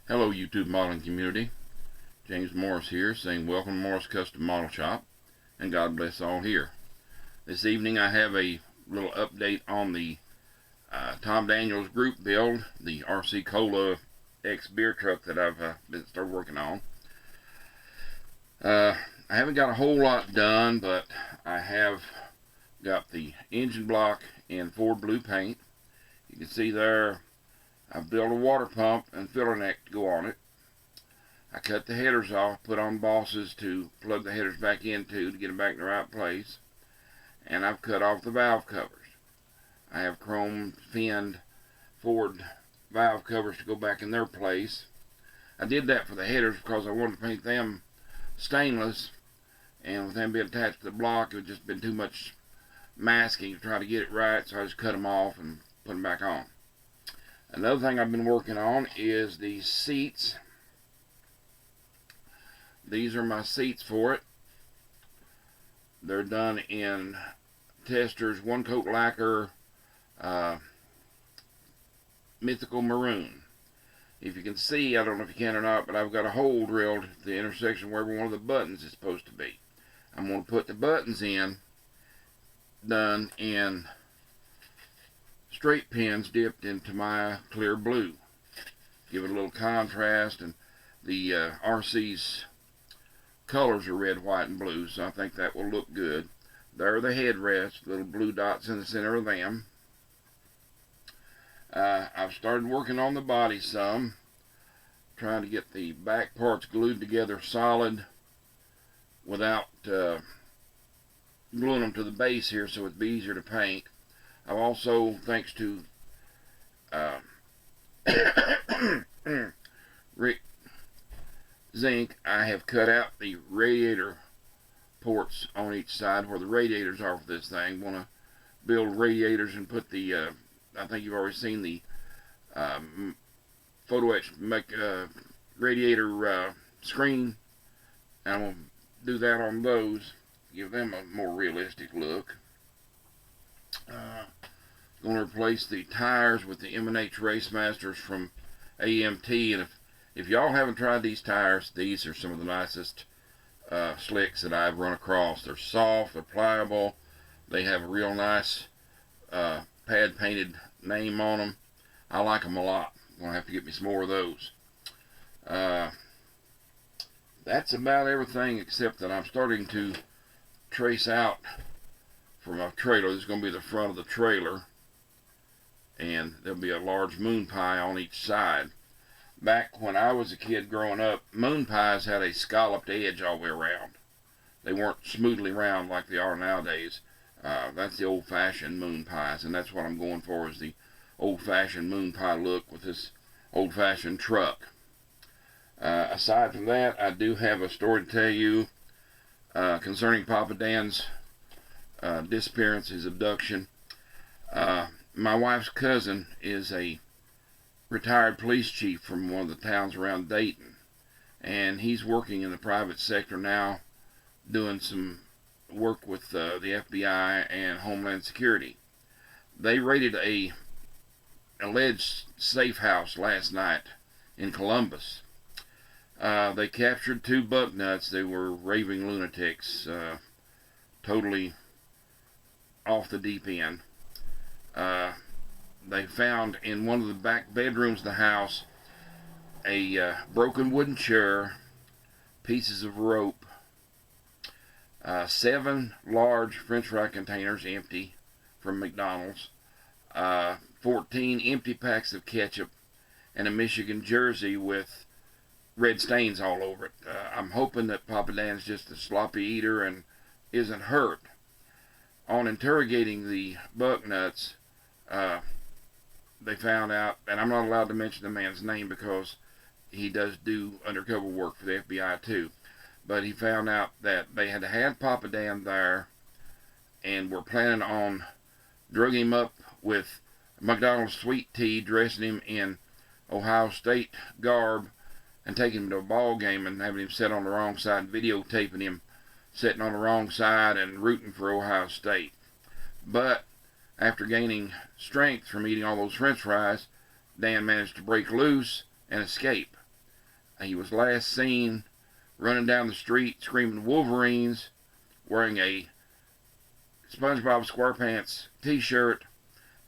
Hello YouTube modeling community. James Morris here saying welcome to Morris Custom Model Shop and God bless all here. This evening I have a little update on the Tom Daniels group build, the RC Cola X beer truck that I've started working on. I haven't got a whole lot done, but I have got the engine block in Ford blue paint. You can see there I've built a water pump and filler neck to go on it. I cut the headers off, put on bosses to plug the headers back into to get them back in the right place. And I've cut off the valve covers. I have chrome finned Ford valve covers to go back in their place. I did that for the headers because I wanted to paint them stainless, and with them being attached to the block, it would just been too much masking to try to get it right, so I just cut them off and put them back on. Another thing I've been working on is the seats. These are my seats for it. They're done in Testors one coat lacquer mythical maroon. If you can see, I don't know if you can or not, but I've got a hole drilled at the intersection where every one of the buttons is supposed to be. I'm going to put the buttons in, done in straight pins dipped into my clear blue. Give it a little contrast, and the RC's colors are red, white, and blue, so I think that will look good. There are the headrests, little blue dots in the center of them. I've started working on the body some, trying to get the back parts glued together solid without gluing them to the base here, so it'd be easier to paint. I've also, thanks to Rick Zinc, I have cut out the radiator ports on each side where the radiators are for this thing. Want to build radiators and put the I think you've already seen the photo etch radiator screen. I'm going to do that on those, give them a more realistic look. Going to replace the tires with the M&H Race Masters from AMT, and if y'all haven't tried these tires, these are some of the nicest slicks that I've run across. They're soft, they're pliable, they have a real nice pad painted name on them. I like them a lot. I'm going to have to get me some more of those. That's about everything, except that I'm starting to trace out for my trailer. This is going to be the front of the trailer, and there'll be a large moon pie on each side. Back when I was a kid growing up, moon pies had a scalloped edge all the way around. They weren't smoothly round like they are nowadays. That's the old-fashioned moon pies, and that's what I'm going for, is the old-fashioned moon pie look with this old-fashioned truck. Aside from that, I do have a story to tell you concerning PapaDan's disappearance, his abduction. My wife's cousin is a retired police chief from one of the towns around Dayton, and he's working in the private sector now, doing some work with the FBI and Homeland Security. They raided a alleged safe house last night in Columbus. They captured 2 buck nuts. They were raving lunatics, totally off the deep end. They found in one of the back bedrooms of the house a broken wooden chair, pieces of rope, 7 large French fry containers empty from McDonald's, 14 empty packs of ketchup, and a Michigan jersey with red stains all over it. I'm hoping that PapaDan's just a sloppy eater and isn't hurt. On interrogating the buck nuts, they found out, and I'm not allowed to mention the man's name because he does do undercover work for the FBI too, but he found out that they had had PapaDan there and were planning on drugging him up with McDonald's sweet tea, dressing him in Ohio State garb, and taking him to a ball game and having him sit on the wrong side, videotaping him sitting on the wrong side and rooting for Ohio State. But after gaining strength from eating all those French fries, Dan managed to break loose and escape. He was last seen running down the street screaming Wolverines, wearing a SpongeBob SquarePants t-shirt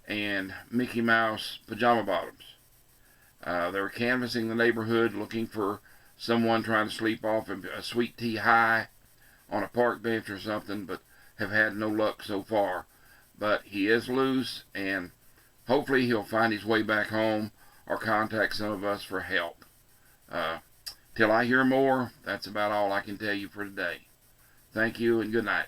and Mickey Mouse pajama bottoms. They were canvassing the neighborhood looking for someone trying to sleep off a sweet tea high on a park bench or something, but have had no luck so far. But he is loose, and hopefully he'll find his way back home or contact some of us for help. Till I hear more, that's about all I can tell you for today. Thank you and good night.